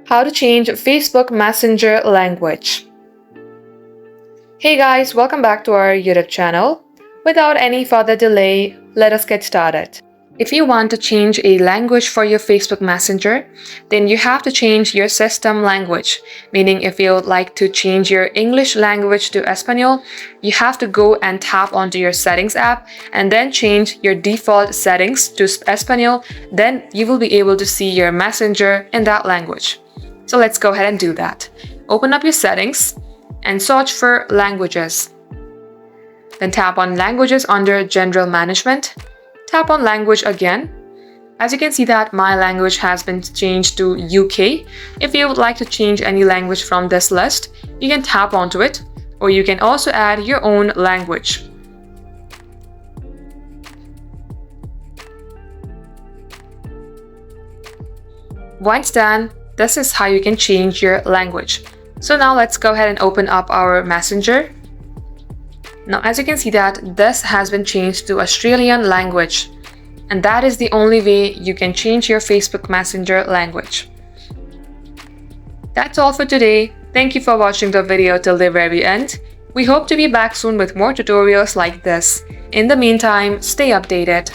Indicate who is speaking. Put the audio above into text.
Speaker 1: How to change Facebook Messenger language. Hey guys, welcome back to our YouTube channel. Without any further delay, let us get started. If you want to change a language for your Facebook Messenger, then you have to change your system language. Meaning if you would like to change your English language to Espanol, you have to go and tap onto your settings app and then change your default settings to Espanol. Then you will be able to see your Messenger in that language. So let's go ahead and do that. Open up your settings and search for languages. Then tap on languages under general management. Tap on language again. As you can see that my language has been changed to UK. If you would like to change any language from this list, you can tap onto it, or you can also add your own language. Once done, this is how you can change your language. So now let's go ahead and open up our Messenger. Now as you can see that this has been changed to Australian language, and that is the only way you can change your Facebook Messenger language. That's all for today. Thank you for watching the video till the very end. We hope to be back soon with more tutorials like this. In the meantime, stay updated.